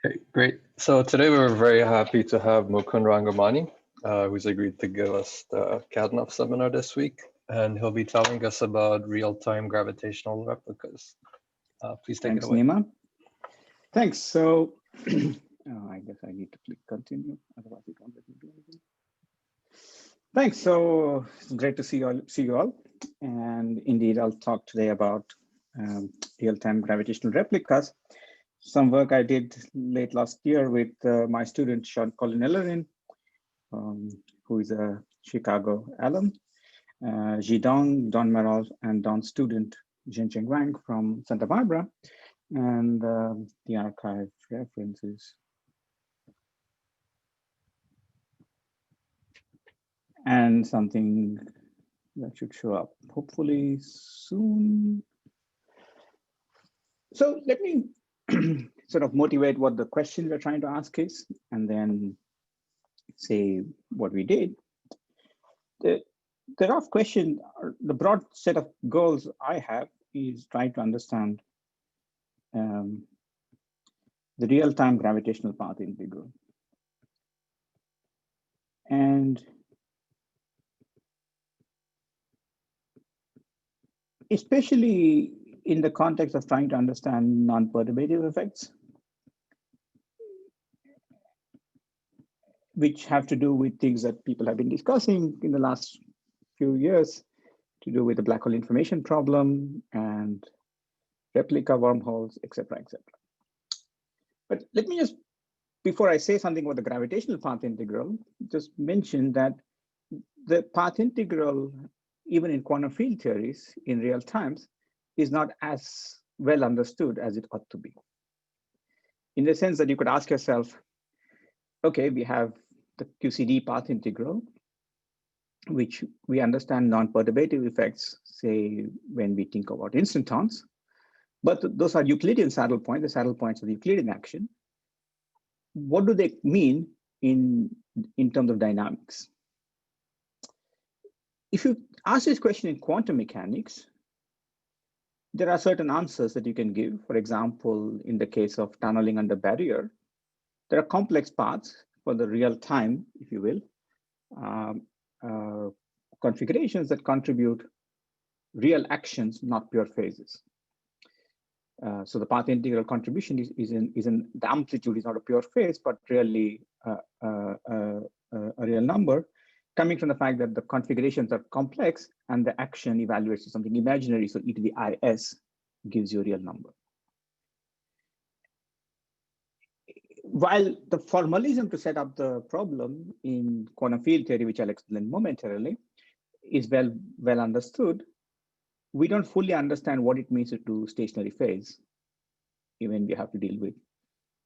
Okay, great. So today we're very happy to have Mukund Rangamani, who's agreed to give us the CADNAF seminar this week, and he'll be telling us about real-time gravitational replicas. Please take it away. Thanks, Nima. Thanks. So I guess I need to click continue, otherwise it won't let me do anything. Thanks. So it's great to see you all. And indeed, I'll talk today about real-time gravitational replicas. Some work I did late last year with my student, Sean Colin Ellerin, who is a Chicago alum, Jidong, Don Merrill, and Don's student, Zhencheng Wang from Santa Barbara. And the archive references. And something that should show up hopefully soon. So let me sort of motivate what the question we're trying to ask is, and then say what we did. The rough question, the broad set of goals I have is trying to understand the real-time gravitational path integral. And especially in the context of trying to understand non-perturbative effects, which have to do with things that people have been discussing in the last few years, to do with the black hole information problem and replica wormholes, etc., etc. But let me just, before I say something about the gravitational path integral, just mention that the path integral, even in quantum field theories in real times, is not as well understood as it ought to be. In the sense that you could ask yourself, okay, we have the QCD path integral, which we understand non-perturbative effects, say, when we think about instantons. But those are Euclidean saddle points, the saddle points of the Euclidean action. What do they mean in terms of dynamics? If you ask this question in quantum mechanics, there are certain answers that you can give. For example, in the case of tunneling under barrier, there are complex paths for the real time, if you will, configurations that contribute real actions, not pure phases. So the path integral contribution is in the amplitude is not a pure phase, but really a real number, coming from the fact that the configurations are complex and the action evaluates to something imaginary. So e to the is gives you a real number. While the formalism to set up the problem in quantum field theory, which I'll explain momentarily, is well understood, we don't fully understand what it means to do stationary phase, even we have to deal with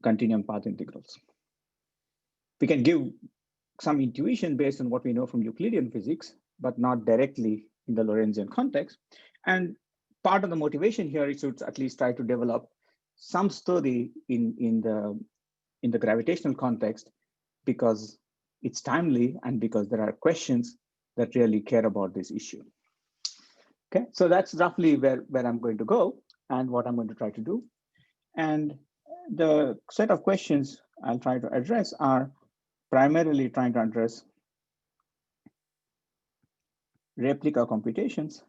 continuum path integrals. We can give some intuition based on what we know from Euclidean physics, but not directly in the Lorentzian context. And part of the motivation here is to at least try to develop some study in the gravitational context, because it's timely and because there are questions that really care about this issue. Okay, so that's roughly where I'm going to go and what I'm going to try to do. And the set of questions I'll try to address are primarily trying to address replica computations,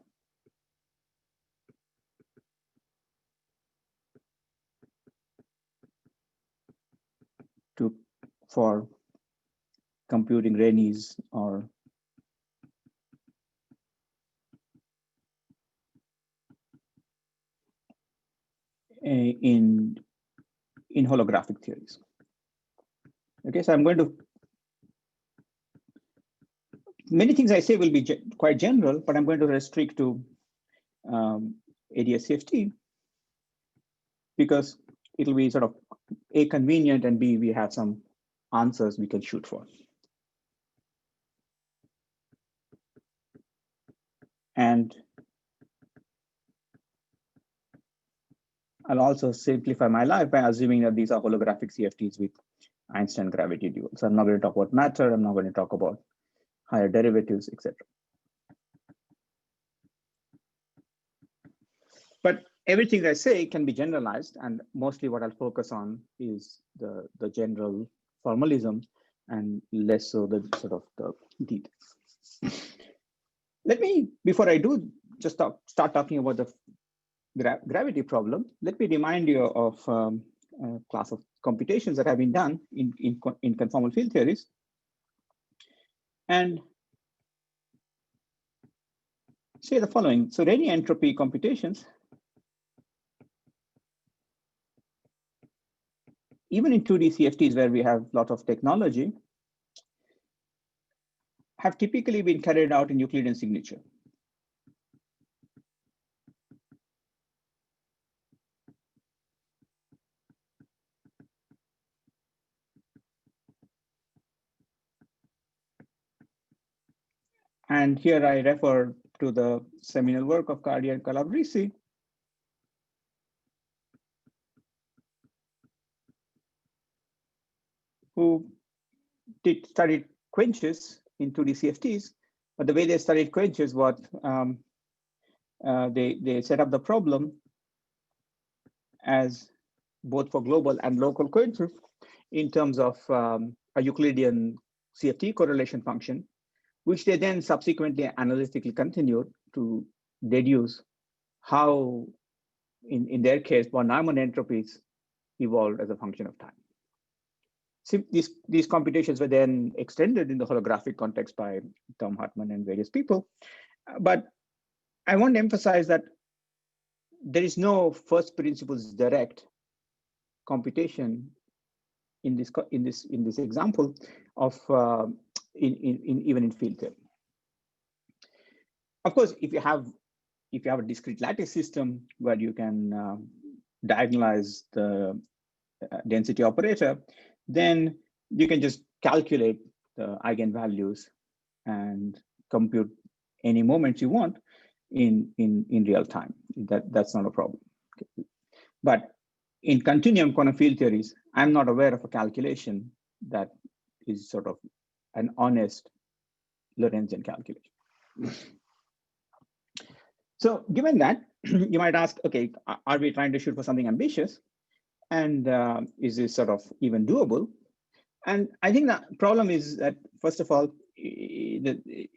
for computing Rayleighs or in holographic theories. Okay, so I'm going to, many things I say will be quite general, but I'm going to restrict to ADS-CFT because it'll be sort of A, convenient, and B, we have some answers we can shoot for. And I'll also simplify my life by assuming that these are holographic CFTs with Einstein gravity dual. So I'm not going to talk about matter, I'm not going to talk about higher derivatives, etc. But everything I say can be generalized, and mostly what I'll focus on is the general formalism and less so the sort of the details. Let me, before I do, just start talking about the gravity problem. Let me remind you of a class of computations that have been done in conformal field theories. And say the following. So any entropy computations, even in 2D CFTs where we have a lot of technology, have typically been carried out in Euclidean signature. And here I refer to the seminal work of Cardi and Calabresi, who studied quenches in 2D CFTs, but the way they studied quenches, they set up the problem as both for global and local quenches in terms of a Euclidean CFT correlation function, which they then subsequently analytically continued to deduce how, in their case, von Neumann entropies evolved as a function of time. So these computations were then extended in the holographic context by Tom Hartman and various people. But I want to emphasize that there is no first principles direct computation in this example of even in field theory. Of course, if you have a discrete lattice system where you can diagonalize the density operator, then you can just calculate the eigenvalues and compute any moments you want in real time. That's not a problem. Okay. But in continuum quantum field theories, I'm not aware of a calculation that is sort of an honest Lorentzian calculation. So given that, you might ask, okay, are we trying to shoot for something ambitious? And is this sort of even doable? And I think the problem is that, first of all, it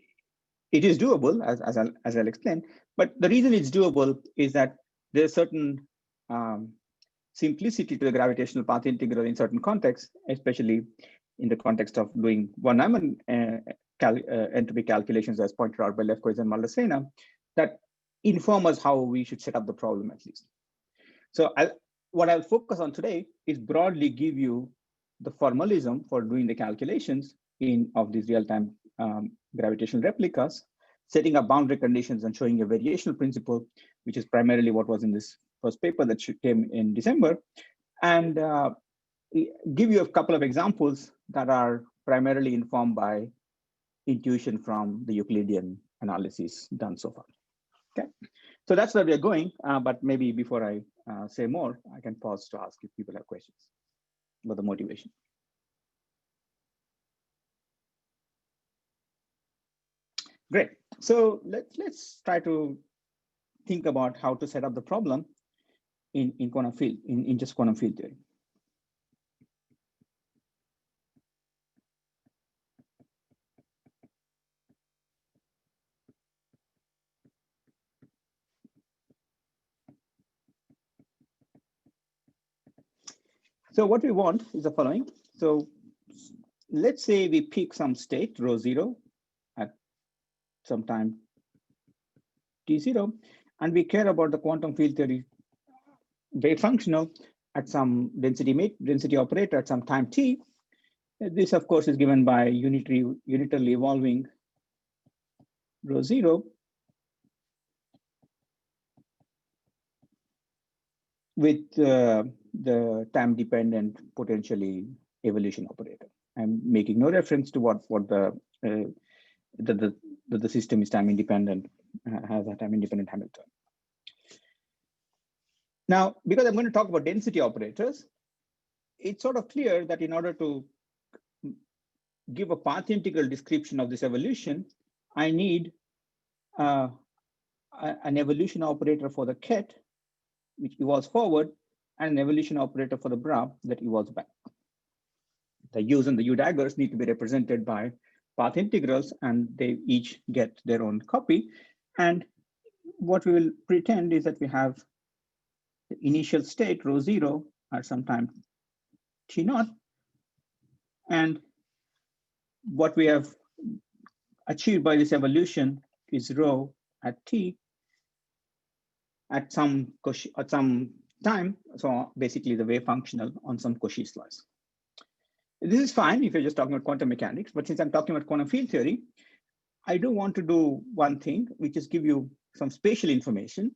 is doable, as I'll explain. But the reason it's doable is that there's certain simplicity to the gravitational path integral in certain contexts, especially in the context of doing von Neumann entropy calculations as pointed out by Lefkowitz and Maldacena, that inform us how we should set up the problem at least. So what I'll focus on today is broadly give you the formalism for doing the calculations of these real-time gravitational replicas, setting up boundary conditions and showing a variational principle, which is primarily what was in this first paper that came in December, and give you a couple of examples that are primarily informed by intuition from the Euclidean analysis done so far. Okay, so that's where we're going, but maybe before I say more, I can pause to ask if people have questions about the motivation. Great. So let's try to think about how to set up the problem in quantum field, in just quantum field theory. So what we want is the following. So let's say we pick some state, rho 0, at some time t0, and we care about the quantum field theory wave functional at some density operator at some time t. This, of course, is given by unitarily evolving rho 0 with the time-dependent potentially evolution operator. I'm making no reference to what the system is time independent, has a time independent Hamilton. Now, because I'm going to talk about density operators, it's sort of clear that in order to give a path integral description of this evolution, I need an evolution operator for the ket which evolves forward, and an evolution operator for the bra that evolves back. The U's and the U daggers need to be represented by path integrals, and they each get their own copy. And what we will pretend is that we have the initial state, rho 0, at some time t0, and what we have achieved by this evolution is rho at t at some time. So basically the wave functional on some Cauchy slice. This is fine if you're just talking about quantum mechanics, but since I'm talking about quantum field theory, I do want to do one thing, which is give you some spatial information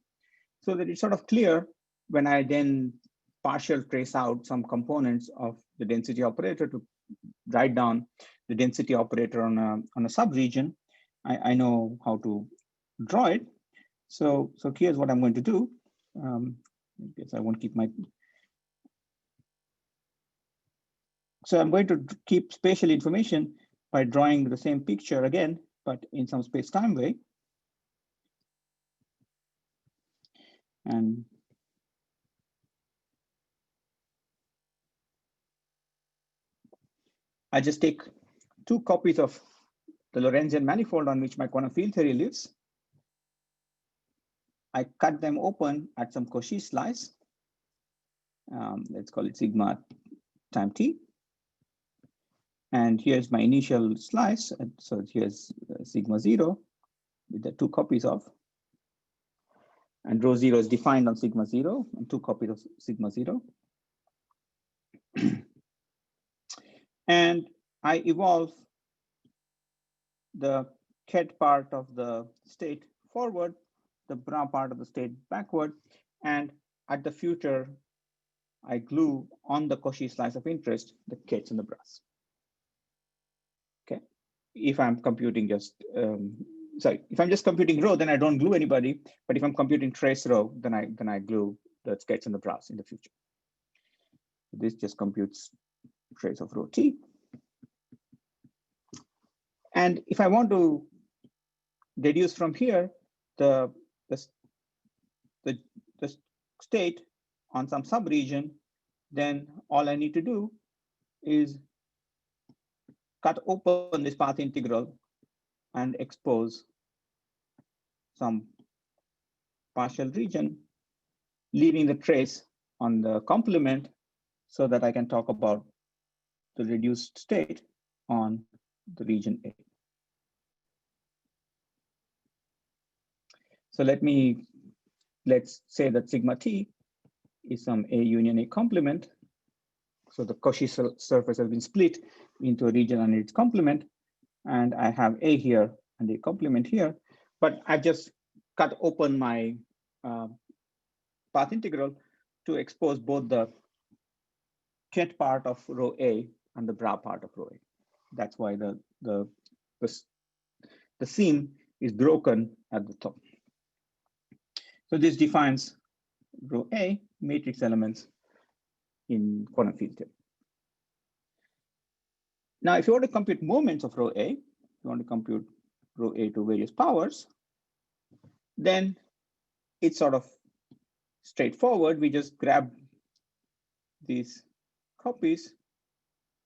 so that it's sort of clear when I then partial trace out some components of the density operator to write down the density operator on a subregion. I know how to draw it. So here's what I'm going to do. I guess I won't keep my. So I'm going to keep spatial information by drawing the same picture again, but in some space-time way. And I just take 2 copies of the Lorentzian manifold on which my quantum field theory lives. I cut them open at some Cauchy slice. Let's call it sigma time t. And here's my initial slice. So here's sigma 0 with the 2 copies of. And rho 0 is defined on sigma 0 and 2 copies of sigma 0. And I evolve the ket part of the state forward, the bra part of the state backward, and at the future, I glue on the Cauchy slice of interest the kets and the bras. Okay, if I'm computing just, if I'm just computing rho, then I don't glue anybody. But if I'm computing trace rho, then I glue the kets and the bras in the future. This just computes trace of rho t. And if I want to deduce from here the state on some subregion, then all I need to do is cut open this path integral and expose some partial region, leaving the trace on the complement so that I can talk about the reduced state on the region A. So let's say that sigma t is some A union A complement. So the Cauchy surface has been split into a region and its complement. And I have A here and a complement here. But I've just cut open my path integral to expose both the ket part of rho A and the bra part of rho A. That's why the seam is broken at the top. So this defines rho A matrix elements in quantum field theory. Now, if you want to compute moments of rho A, you want to compute rho A to various powers, then it's sort of straightforward. We just grab these copies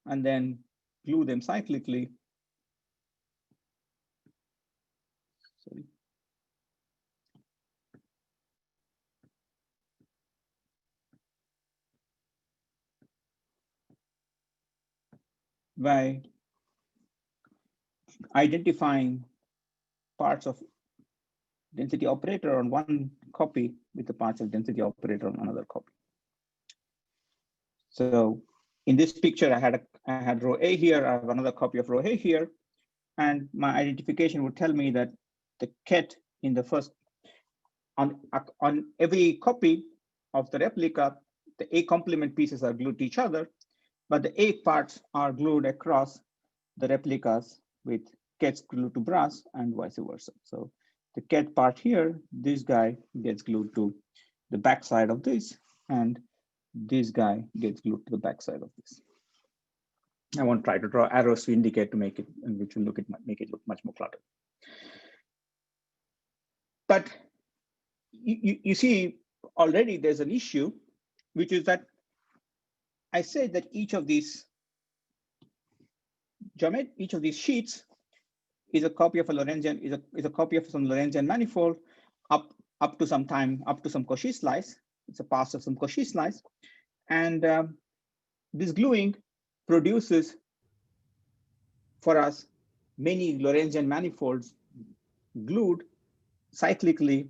and then glue them cyclically. Sorry. By identifying parts of density operator on one copy with the parts of density operator on another copy. So in this picture, I had rho A here, I have another copy of rho A here, and my identification would tell me that the ket in the first, on every copy of the replica, the A complement pieces are glued to each other, but the A parts are glued across the replicas with kets glued to bras and vice versa. So the ket part here, this guy gets glued to the backside of this, and this guy gets glued to the backside of this. I won't try to draw arrows to indicate to make it, and which will make it look much more cluttered. But you see, already there's an issue, which is that I said that each of these sheets is a copy of a Lorentzian, is a copy of some Lorentzian manifold up to some time, up to some Cauchy slice. It's a pass of some Cauchy slice. And this gluing produces for us many Lorentzian manifolds glued cyclically,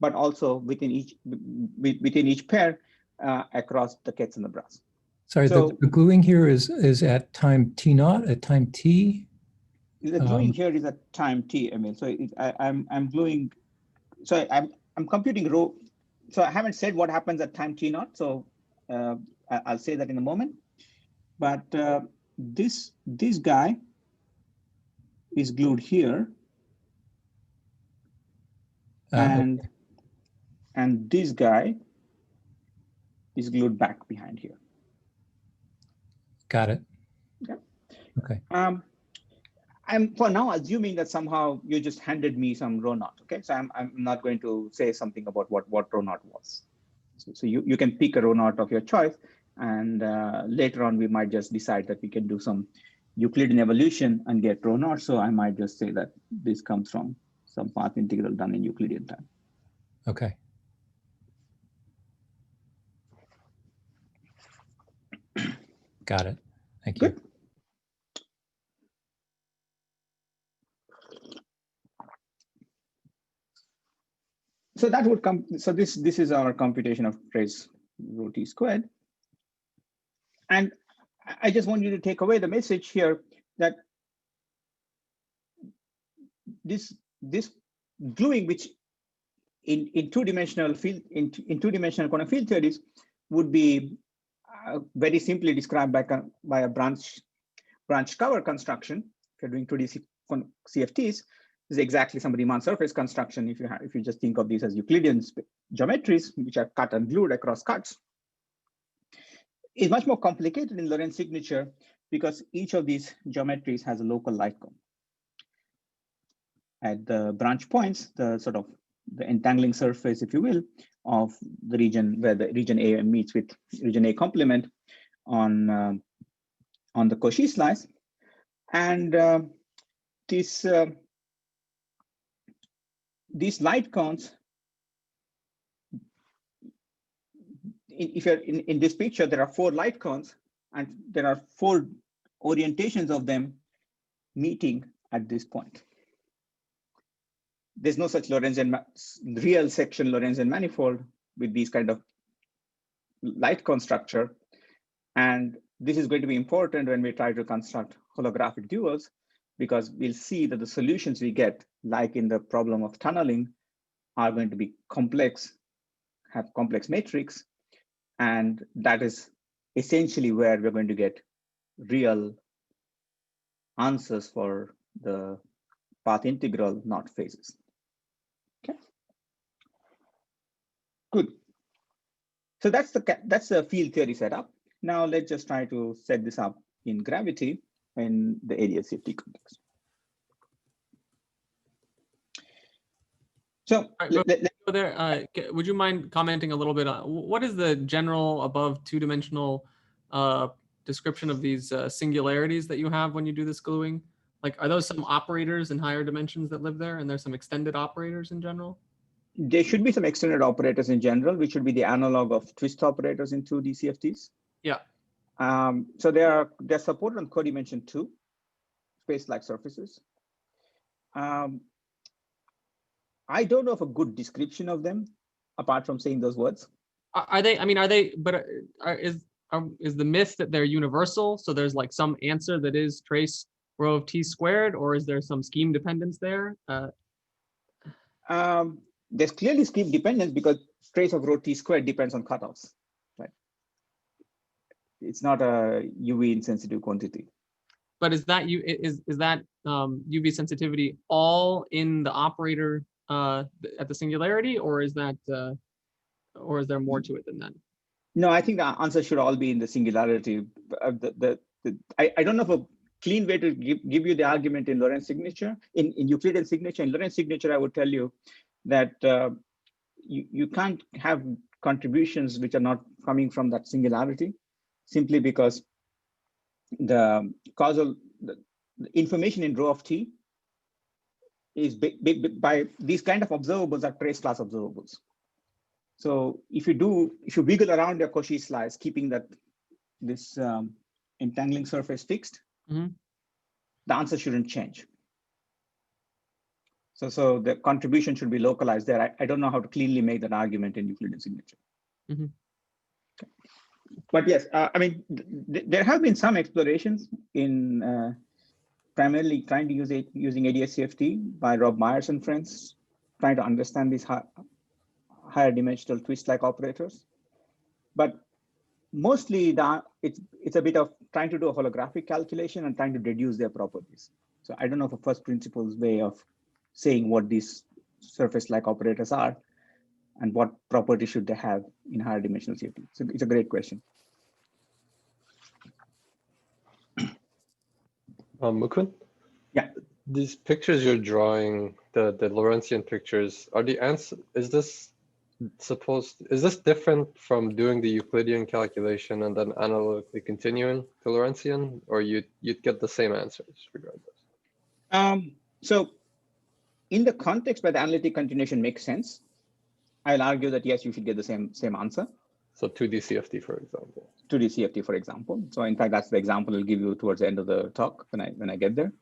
but also within each pair across the Ketz and the brass. Sorry, So the gluing here is at time t naught, at time t? The gluing here is at time t, Emil. So I'm gluing. So I'm computing rho. So I haven't said what happens at time t naught. So I'll say that in a moment. But this guy is glued here, and this guy is glued back behind here. Got it. Yeah. Okay. I'm for now assuming that somehow you just handed me some rho naught. Okay, so I'm not going to say something about what rho naught was. So you can pick a rho naught of your choice, and later on we might just decide that we can do some Euclidean evolution and get rho naught. So I might just say that this comes from some path integral done in Euclidean time. Okay. Got it. Thank you. Good. So that would come. So this is our computation of trace rho t squared. And I just want you to take away the message here that this gluing, which in two-dimensional field in two-dimensional quantum field theories would be very simply described by a branch cover construction. If you're doing 2D CFTs, is exactly some Riemann surface construction. If you just think of these as Euclidean geometries, which are cut and glued across cuts, is much more complicated in Lorentz signature because each of these geometries has a local light cone. At the branch points, the sort of the entangling surface, if you will, of the region where the region A meets with region A complement on the Cauchy slice, and these light cones, if you're in this picture, there are 4 light cones, and there are 4 orientations of them meeting at this point. There's no such real section Lorentzian manifold with these kind of light cone structure. And this is going to be important when we try to construct holographic duals, because we'll see that the solutions we get, like in the problem of tunneling, are going to be complex, have complex matrix. And that is essentially where we're going to get real answers for the path integral knot phases. Okay, good. So that's the field theory setup. Now let's just try to set this up in gravity in the area CFT context. So would you mind commenting a little bit on what is the general above two-dimensional description of these singularities that you have when you do this gluing? Like, are those some operators in higher dimensions that live there, and there's some extended operators in general? There should be some extended operators in general, which should be the analog of twist operators in 2D CFTs. Yeah. So they're supported on codimension 2, space-like surfaces. I don't know of a good description of them, apart from saying those words. Are they? I mean, are they? But is the myth that they're universal? So there's like some answer that is trace rho of t squared, or is there some scheme dependence there? There's clearly scheme dependence because trace of rho t squared depends on cutoffs, right? It's not a UV insensitive quantity. But is that UV sensitivity all in the operator at the singularity, or is that or is there more to it than that? No, I think the answer should all be in the singularity. I don't know if a clean way to give you the argument in Lorentz signature, in Euclidean signature. In Lorentz signature, I would tell you that you can't have contributions which are not coming from that singularity, simply because the causal, the information in row of T is by these kind of observables are trace class observables. So if you wiggle around your Cauchy slice, keeping this entangling surface fixed, the answer shouldn't change. So the contribution should be localized there. I don't know how to cleanly make that argument in Euclidean signature. Okay. But yes, I mean, there have been some explorations in primarily trying to use it using ADS-CFT by Rob Myers and friends, trying to understand these higher dimensional twist-like operators. But mostly it's a bit of trying to do a holographic calculation and trying to deduce their properties. So I don't know if a first principles way of saying what these surface-like operators are and what properties should they have in higher dimensional CFT. So it's a great question. Mukund? Yeah. These pictures you're drawing, the Lorentzian pictures, are the answer, is this different from doing the Euclidean calculation and then analytically continuing to Lorentzian, or you'd get the same answers regardless? So in the context where the analytic continuation makes sense, I'll argue that yes, you should get the same answer. So 2D CFT, for example. 2D CFT, for example. So in fact, that's the example I'll give you towards the end of the talk when I get there.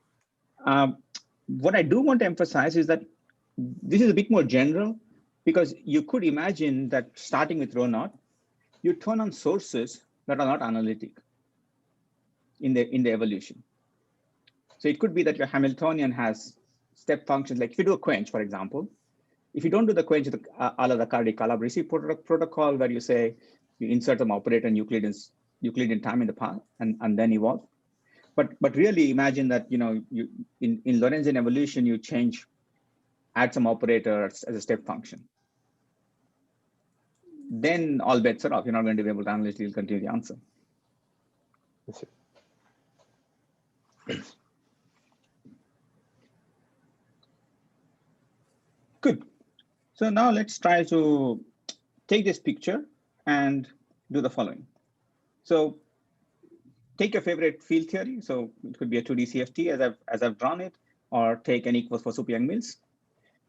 What I do want to emphasize is that this is a bit more general, because you could imagine that starting with rho naught, you turn on sources that are not analytic in the evolution. So it could be that your Hamiltonian has step functions, like if you do a quench, for example, if you don't do the quench a la the Cardi-Calabresi protocol, where you say you insert some operator in Euclidean time in the path and then evolve. But really imagine that, you know, in Lorentzian evolution, you add some operator as a step function. Then all bets are off. You're not going to be able to analytically continue the answer. Thanks. Good. So now let's try to take this picture and do the following. So take your favorite field theory. So it could be a 2D CFT as I've drawn it, or take n equals for Young-Mills.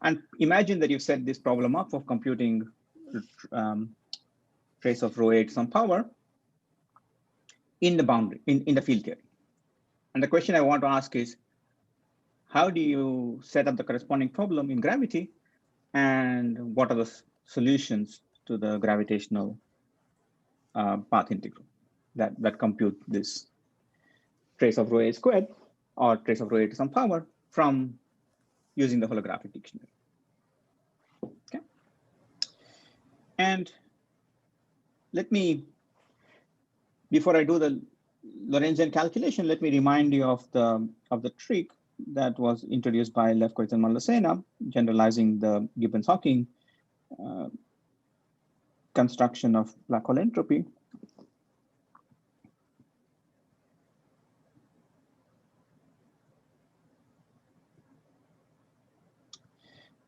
And imagine that you've set this problem up of computing trace of rho A to some power in the boundary, in the field theory. And the question I want to ask is, how do you set up the corresponding problem in gravity? And what are the solutions to the gravitational path integral that compute this trace of rho A squared or trace of rho A to some power from using the holographic dictionary? Okay. And let me, before I do the Lorentzian calculation, let me remind you of the trick that was introduced by Lefkowitz and Mallasena, generalizing the Gibbons-Hawking construction of black hole entropy.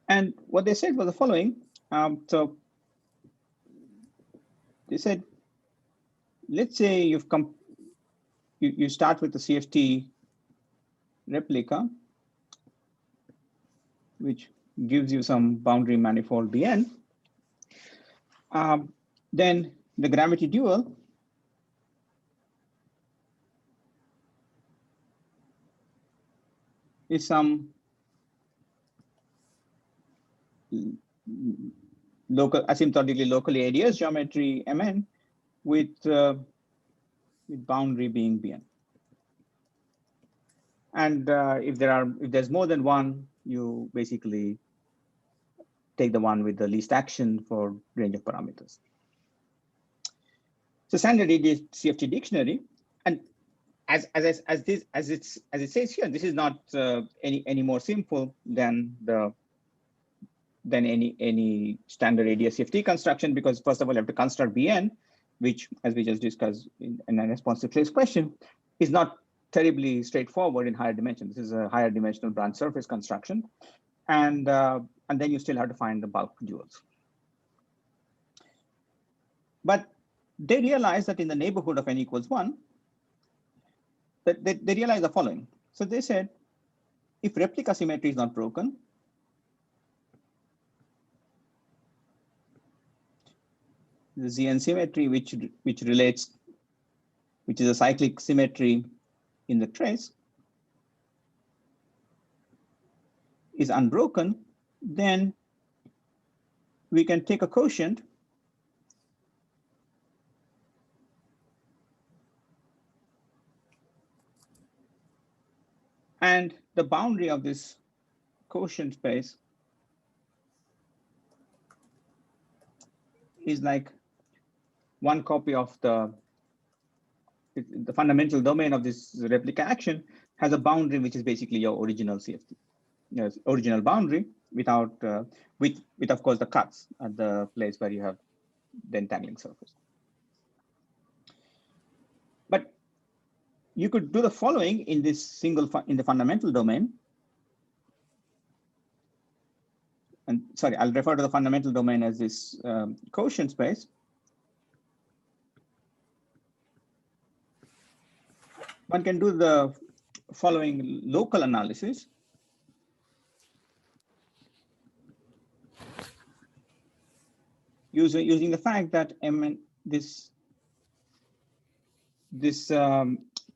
And what they said was the following. So they said, let's say you start with the CFT replica, which gives you some boundary manifold Bn. Then the gravity dual is some asymptotically locally ADS geometry Mn with boundary being Bn. And if there's more than one, you basically take the one with the least action for range of parameters. So standard ADS CFT dictionary, and as it says here, this is not any more simple than any standard ADS CFT construction, because first of all, you have to construct Bn, which, as we just discussed in a response to Clay's question, is not terribly straightforward in higher dimension. This is a higher dimensional branch surface construction, and then you still have to find the bulk duals. But they realized that in the neighborhood of n equals 1, that they realized the following. So they said, if replica symmetry is not broken, the Zn symmetry, which is a cyclic symmetry in the trace, is unbroken, then we can take a quotient and the boundary of this quotient space is like one copy of the fundamental domain of this replica action has a boundary which is basically your original CFT, yes, original boundary without with of course the cuts at the place where you have the entangling surface. But you could do the following in this in the fundamental domain. And sorry, I'll refer to the fundamental domain as this quotient space. One can do the following local analysis. Using the fact that this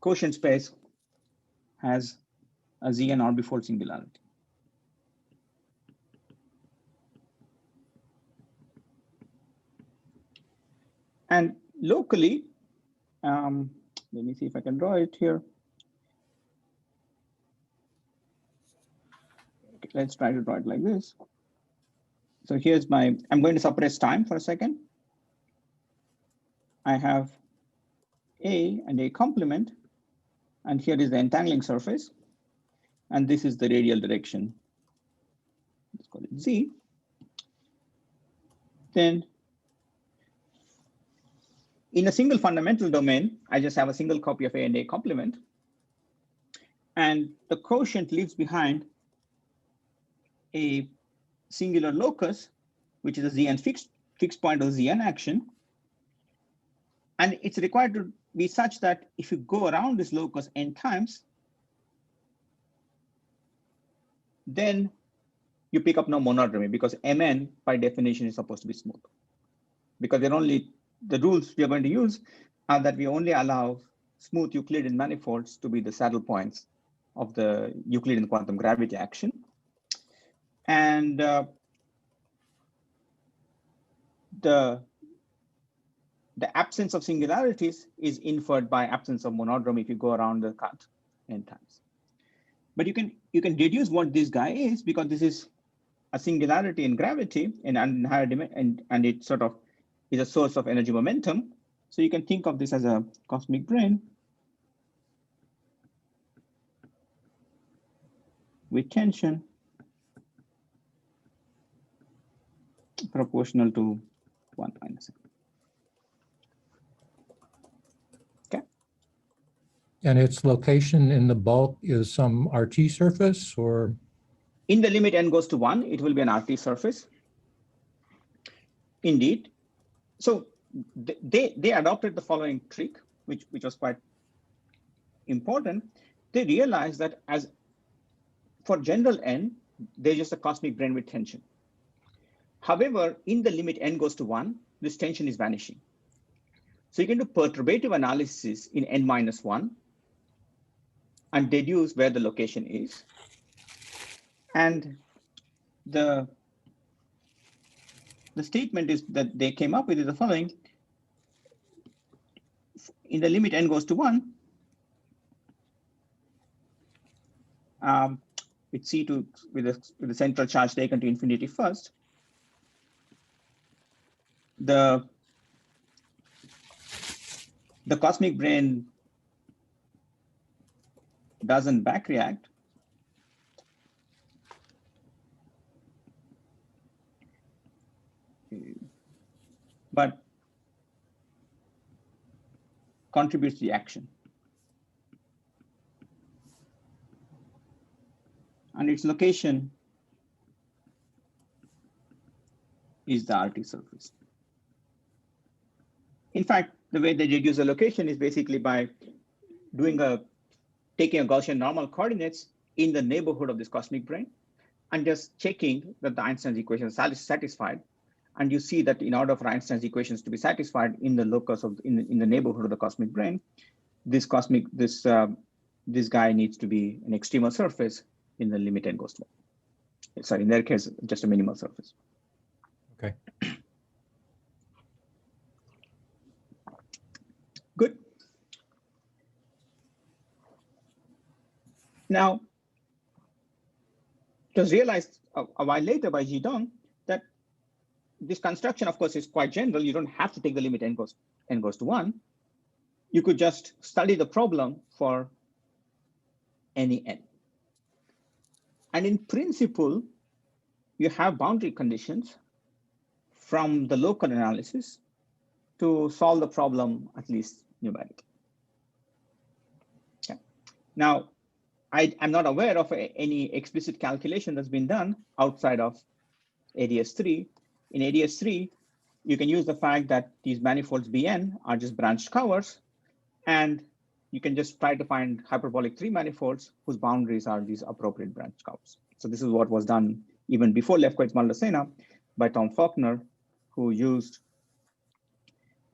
quotient space has a Zn orbifold singularity. And locally, let me see if I can draw it here. Okay, let's try to draw it like this. So here's I'm going to suppress time for a second. I have A and A complement, and here is the entangling surface, and this is the radial direction. Let's call it Z. Then in a single fundamental domain, I just have a single copy of A and A complement, and the quotient leaves behind a singular locus, which is a Zn fixed point of Zn action. And it's required to be such that if you go around this locus n times, then you pick up no monodromy, because Mn by definition is supposed to be smooth. Because the rules we are going to use are that we only allow smooth Euclidean manifolds to be the saddle points of the Euclidean quantum gravity action. And the absence of singularities is inferred by absence of monodromy if you go around the cut n times. But you can deduce what this guy is, because this is a singularity in gravity in higher dimension, and it sort of is a source of energy momentum. So you can think of this as a cosmic brane with tension proportional to 1 minus m. Okay. And its location in the bulk is some RT surface, or? In the limit n goes to 1, it will be an RT surface. Indeed. So they adopted the following trick, which was quite important. They realized that as for general n, there's just a cosmic brane with tension. However, in the limit n goes to 1, this tension is vanishing. So you can do perturbative analysis in n minus 1 and deduce where the location is. And the statement is that they came up with is the following. In the limit n goes to 1, with C2 with the central charge taken to infinity first, the cosmic brane doesn't back react. But contributes to the action. And its location is the RT surface. In fact, the way they reduce the location is basically by taking a Gaussian normal coordinates in the neighborhood of this cosmic brain and just checking that the Einstein's equation is satisfied. And you see that in order for Einstein's equations to be satisfied in the locus of in the neighborhood of the cosmic brain, this guy needs to be an extremal surface in the limit n goes to 1. Sorry, in their case, just a minimal surface. Okay. Good. Now, it was realized a while later by Gibbons that this construction, of course, is quite general. You don't have to take the limit n goes to 1. You could just study the problem for any n. And in principle, you have boundary conditions from the local analysis to solve the problem, at least numerically. Okay. Now, I'm not aware of any explicit calculation that's been done outside of ADS3. In ADS3, you can use the fact that these manifolds Bn are just branched covers, and you can just try to find hyperbolic 3 manifolds whose boundaries are these appropriate branched covers. So this is what was done even before Lefkowitz-Maldacena by Tom Faulkner, who used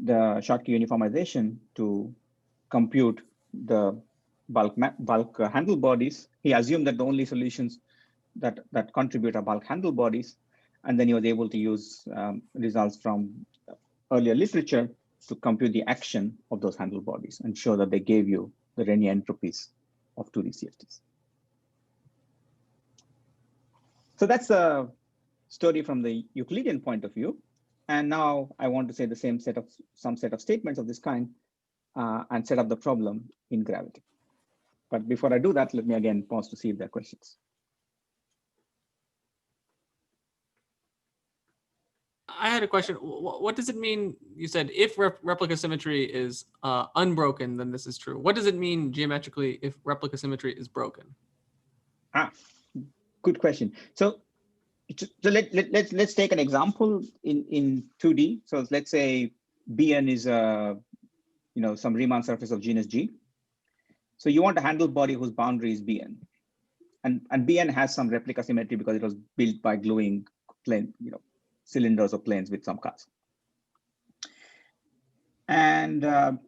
the Schottky uniformization to compute the bulk handle bodies. He assumed that the only solutions that contribute are bulk handle bodies, and then he was able to use results from earlier literature to compute the action of those handle bodies and show that they gave you the Rényi entropies of 2D CFTs. So that's a story from the Euclidean point of view. And now I want to say the same some set of statements of this kind and set up the problem in gravity. But before I do that, let me again pause to see if there are questions. I had a question. What does it mean? You said if replica symmetry is unbroken, then this is true. What does it mean geometrically if replica symmetry is broken? Good question. So let's take an example in 2D. So let's say Bn is some Riemann surface of genus G. So you want a handle body whose boundary is Bn, and Bn has some replica symmetry because it was built by gluing cylinders or planes with some cuts. And the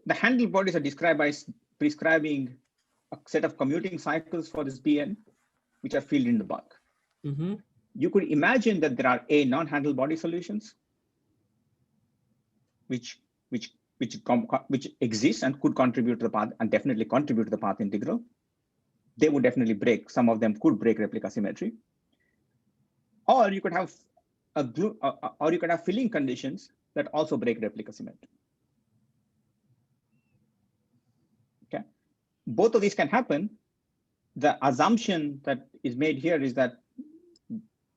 handle bodies are described by prescribing a set of commuting cycles for this Bn, which are filled in the bulk. Mm-hmm. You could imagine that there are A non-handle body solutions, which exist and could contribute to the path and definitely contribute to the path integral. They would definitely break. Some of them could break replica symmetry. Or you could have filling conditions that also break replica symmetry. Okay, both of these can happen. The assumption that is made here is that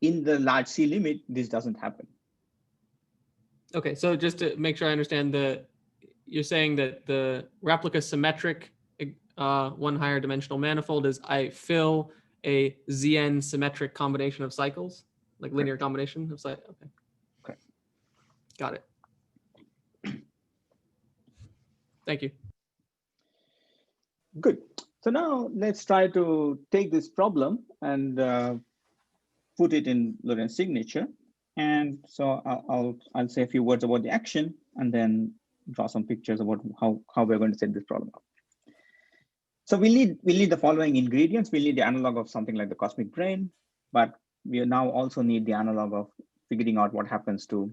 in the large C limit, this doesn't happen. Okay, so just to make sure I understand, you're saying that the replica symmetric one higher dimensional manifold is I fill a Zn symmetric combination of cycles, like linear combination of cycles. Okay. Okay. Got it. Thank you. Good. So now let's try to take this problem and put it in Lorentz signature. And so I'll say a few words about the action and then draw some pictures about how we're going to set this problem up. So we'll need the following ingredients. We'll need the analog of something like the cosmic brain, but we now also need the analog of figuring out what happens to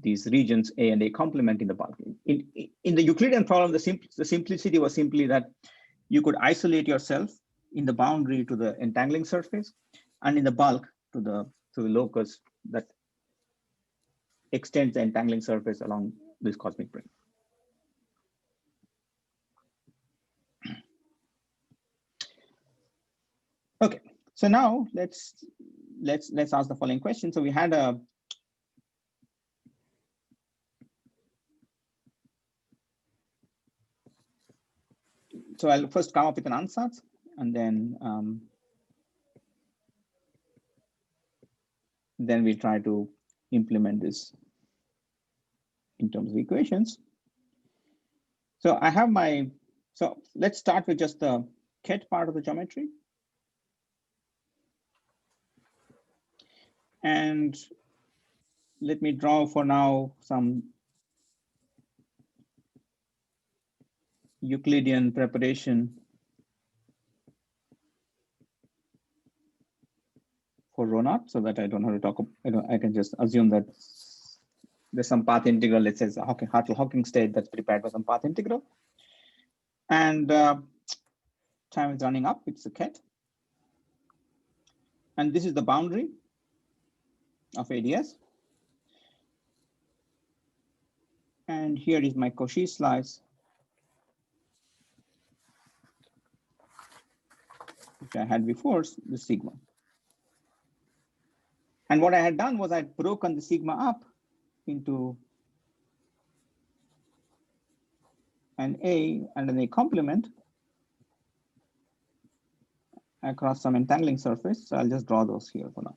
these regions A and A complement in the bulk. In the Euclidean problem, the simplicity was simply that you could isolate yourself in the boundary to the entangling surface and in the bulk to the locus that extends the entangling surface along this cosmic brain. Okay, so now let's ask the following question. So we had a so I'll first come up with an ansatz and then we'll try to implement this in terms of equations. So I have my, so let's start with just the ket part of the geometry. And let me draw for now some Euclidean preparation for rho naught, so that I don't have to talk. I can just assume that there's some path integral. Let's say Hartle-Hawking state that's prepared for some path integral. And time is running up. It's a ket. And this is the boundary of ADS. And here is my Cauchy slice, which I had before, the sigma. And what I had done was I'd broken the sigma up into an A and an A complement across some entangling surface. So I'll just draw those here for now.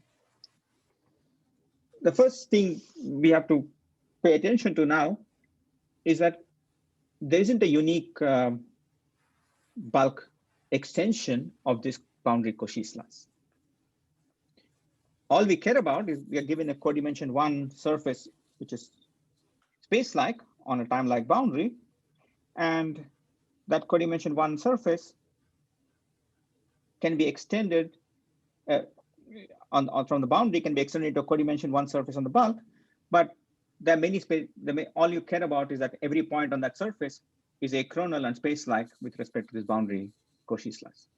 The first thing we have to pay attention to now is that there isn't a unique bulk extension of this boundary Cauchy slice. All we care about is we are given a codimension 1 surface, which is space-like on a time-like boundary, and that codimension 1 surface can be extended from the boundary, can be extended to a codimension 1 surface on the bulk, but there are many space. All you care about is that every point on that surface is achronal and space-like with respect to this boundary Cauchy slice.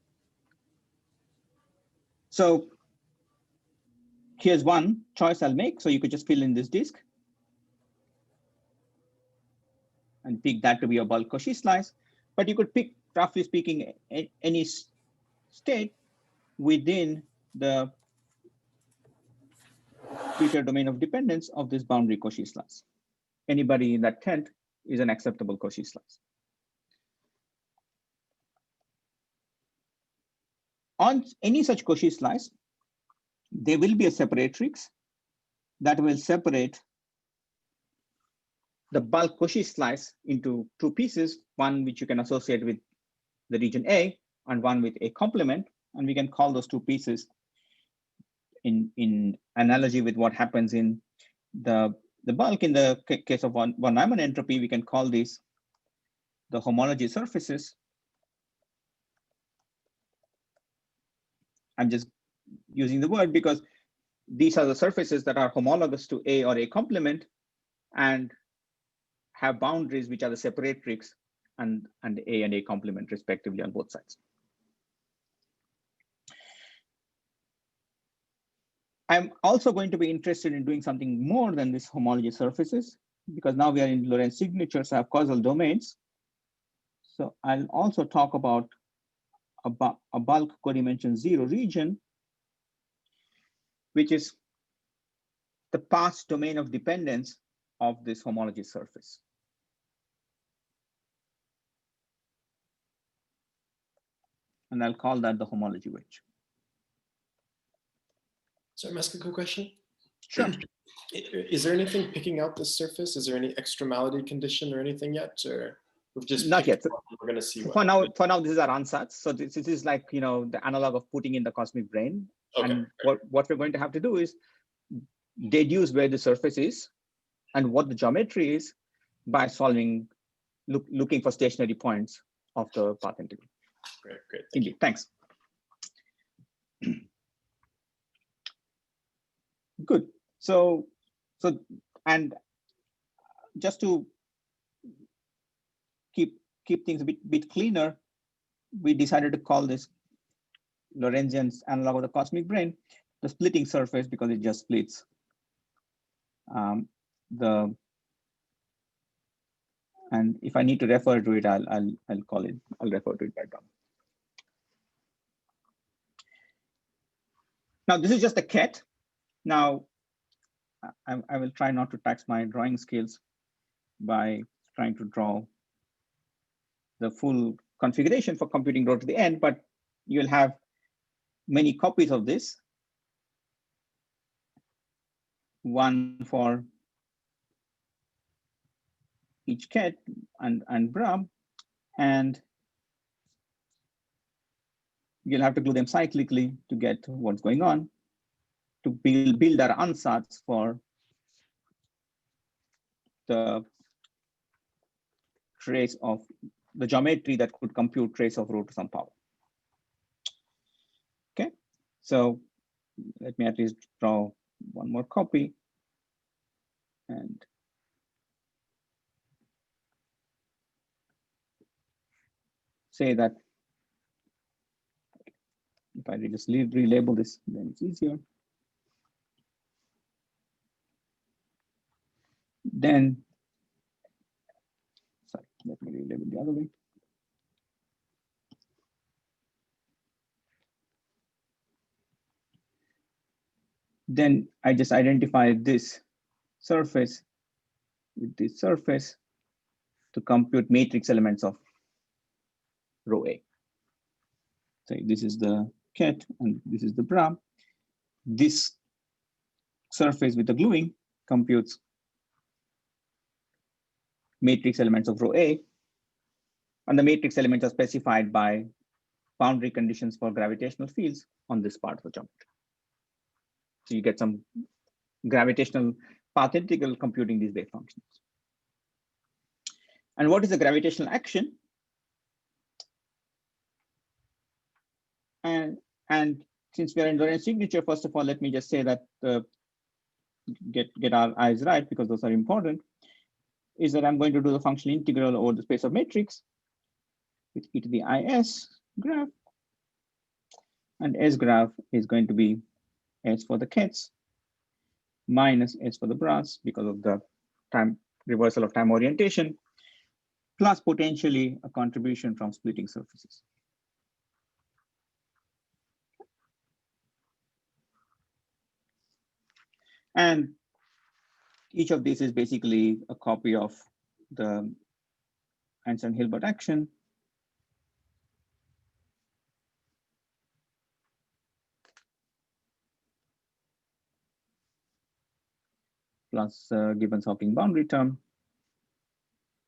So here's one choice I'll make. So you could just fill in this disk and pick that to be a bulk Cauchy slice, but you could pick, roughly speaking, any state within the future domain of dependence of this boundary Cauchy slice. Anybody in that tent is an acceptable Cauchy slice. On any such Cauchy slice, there will be a separatrix that will separate the bulk Cauchy slice into two pieces, one which you can associate with the region A and one with a complement. And we can call those two pieces in analogy with what happens in the bulk. In the case of von Neumann entropy, we can call these the homology surfaces. I'm just using the word because these are the surfaces that are homologous to A or A complement and have boundaries which are the separatrix and A complement respectively on both sides. I'm also going to be interested in doing something more than this homology surfaces, because now we are in Lorentz signatures, I have causal domains. So I'll also talk about a bulk codimension 0 region, which is the past domain of dependence of this homology surface. And I'll call that the homology wedge. So I'm asking a quick question. Sure. Is there anything picking out this surface? Is there any extremality condition or anything yet? Or we've just not yet. We're going to see what. For now, this is our ansatz. So this is like, you know, the analog of putting in the cosmic brain. Okay. And what we're going to have to do is deduce where the surface is and what the geometry is by solving, looking for stationary points of the path integral. Great. Indeed, thanks. Good. So and just to keep things a bit cleaner, we decided to call this Lorentzian's analog of the cosmic brain the splitting surface, because it just splits and if I need to refer to it, I'll refer to it right now. Now this is just a ket. Now I will try not to tax my drawing skills by trying to draw the full configuration for computing rho to the n, but you'll have many copies of this. One for each ket and bra, and you'll have to glue them cyclically to get what's going on, to build our ansatz for the trace of the geometry that could compute trace of rho to some power. Okay, so let me at least draw one more copy and say that if I just relabel this, then it's easier. Then, sorry, let me relabel the other way. Then I just identify this surface with this surface to compute matrix elements of rho A. So this is the ket and this is the bra. This surface with the gluing computes matrix elements of rho A, and the matrix elements are specified by boundary conditions for gravitational fields on this part of the geometry. So you get some gravitational path integral computing these wave functions. And what is the gravitational action? And since we are in Lorentz signature, first of all, let me just say that get our eyes right, because those are important, is that I'm going to do the functional integral over the space of matrix with e to the is graph. And S graph is going to be S for the kets minus S for the bras because of the time reversal of time orientation, plus potentially a contribution from splitting surfaces. And each of these is basically a copy of the Einstein-Hilbert action. Plus Gibbons-Hawking boundary term,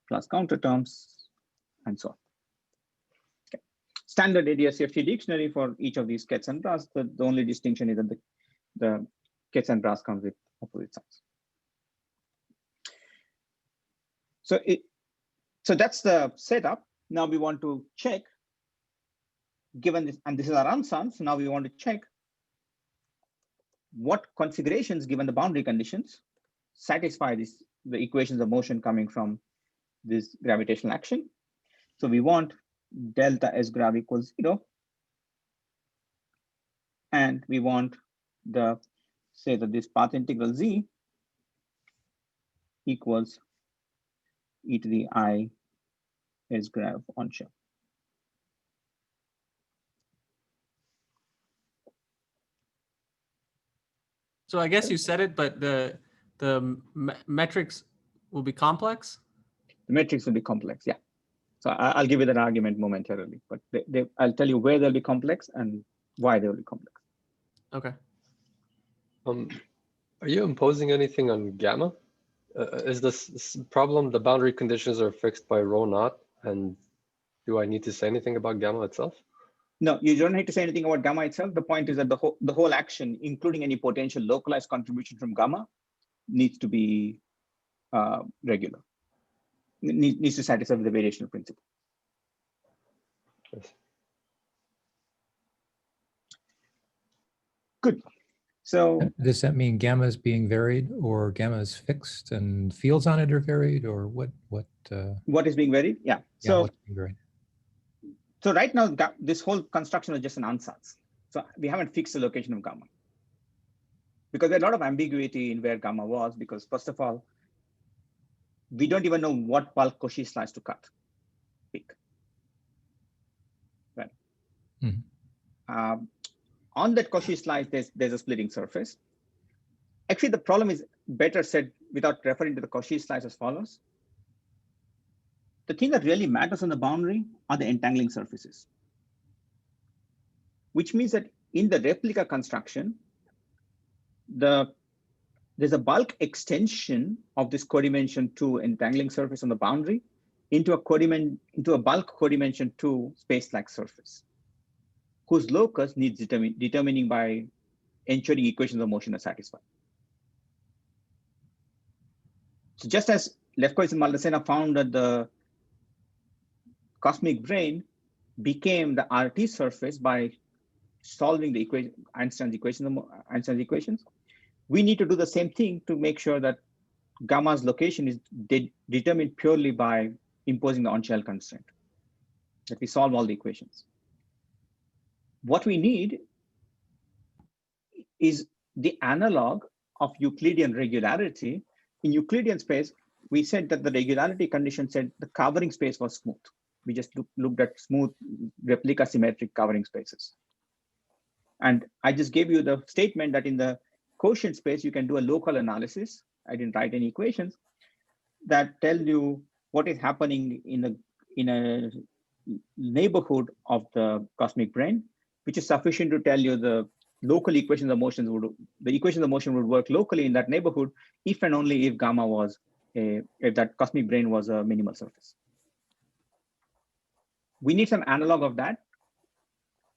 plus counter terms, and so on. Okay. Standard ADS-CFT dictionary for each of these kets and bras. The only distinction is that the kets and bras comes with opposite signs. So that's the setup. Now we want to check, given this, and this is our ansatz. Now we want to check what configurations, given the boundary conditions, satisfy the equations of motion coming from this gravitational action. So we want delta S grav equals 0. And we want say that this path integral Z equals e to the I S grav on shell. So I guess you said it, but the metrics will be complex? The metrics will be complex, yeah. So I'll give you that argument momentarily, but I'll tell you where they'll be complex and why they will be complex. Okay. Are you imposing anything on gamma? Is this problem, the boundary conditions are fixed by rho naught, and do I need to say anything about gamma itself? No, you don't need to say anything about gamma itself. The point is that the whole action, including any potential localized contribution from gamma, needs to be regular. It needs to satisfy the variational principle. Yes. Good. So does that mean gamma is being varied, or gamma is fixed and fields on it are varied, or what is being varied? Yeah. So what's being varied? So right now, this whole construction is just an ansatz. So we haven't fixed the location of gamma, because there's a lot of ambiguity in where gamma was, because first of all, we don't even know what bulk Cauchy slice to cut, pick. Right. Mm-hmm. On that Cauchy slice, there's a splitting surface. Actually, the problem is better said without referring to the Cauchy slice as follows. The thing that really matters on the boundary are the entangling surfaces, which means that in the replica construction, the there's a bulk extension of this codimension 2 entangling surface on the boundary into a bulk codimension 2 space-like surface, whose locus needs determining by ensuring equations of motion are satisfied. So just as Lefkowitz and Maldacena found that the cosmic brane became the RT surface by solving the Einstein's equations, we need to do the same thing to make sure that gamma's location is determined purely by imposing the on-shell constraint, that we solve all the equations. What we need is the analog of Euclidean regularity. In Euclidean space, we said that the regularity condition said the covering space was smooth. We just looked at smooth replica symmetric covering spaces. And I just gave you the statement that in the quotient space, you can do a local analysis. I didn't write any equations that tell you what is happening in a neighborhood of the cosmic brane, which is sufficient to tell you the local equations of motion would work locally in that neighborhood if and only if gamma was if that cosmic brane was a minimal surface. We need some analog of that,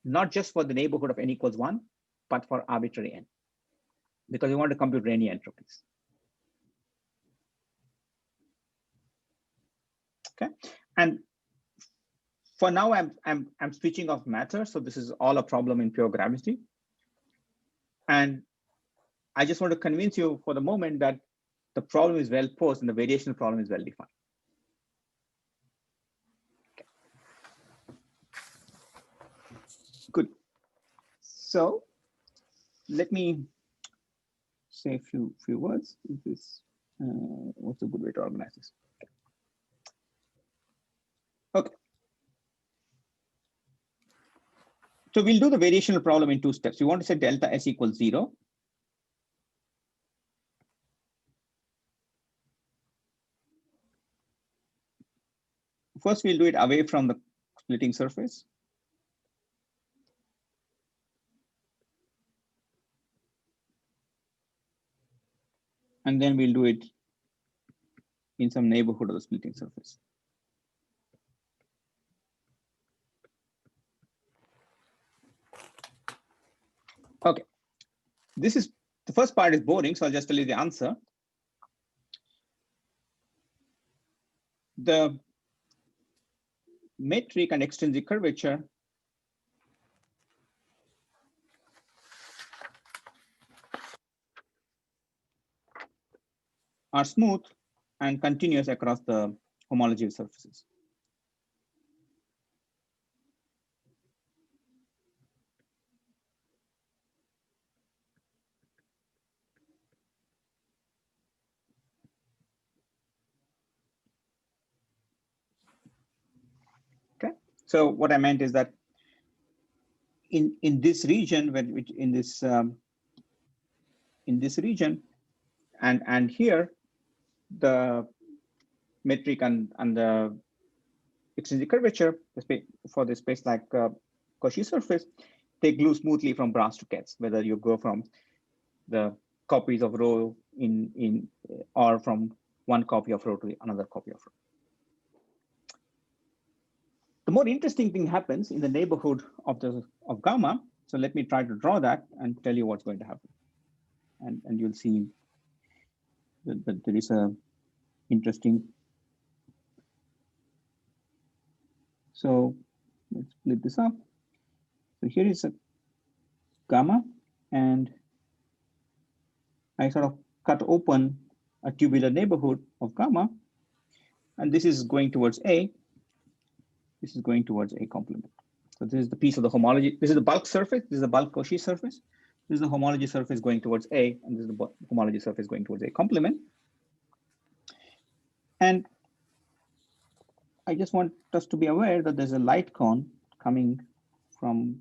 not just for the neighborhood of n equals 1, but for arbitrary n, because we want to compute Rayleigh entropies. Okay, and for now I'm switching off matter, so this is all a problem in pure gravity. And I just want to convince you for the moment that the problem is well posed and the variational problem is well defined. Okay. Good. So let me say a few words. What's a good way to organize this? Okay. So we'll do the variational problem in 2 steps. We want to set delta S equals 0. First, we'll do it away from the splitting surface. And then we'll do it in some neighborhood of the splitting surface. Okay, this is the first part is boring, so I'll just tell you the answer. The metric and extrinsic curvature are smooth and continuous across the homology surfaces. So what I meant is that in this region, in this region, and here, the metric and the extrinsic curvature for the space like Cauchy surface, they glue smoothly from brass to Ketz, whether you go from the copies of rho or from one copy of rho to another copy of rho. The more interesting thing happens in the neighborhood of gamma. So let me try to draw that and tell you what's going to happen. And you'll see that there is a interesting. So let's split this up. So here is a gamma, and I sort of cut open a tubular neighborhood of gamma, and this is going towards A. This is going towards A complement. So this is the piece of the homology. This is the bulk surface. This is the bulk Cauchy surface. This is the homology surface going towards A, and this is the homology surface going towards A complement. And I just want us to be aware that there's a light cone coming from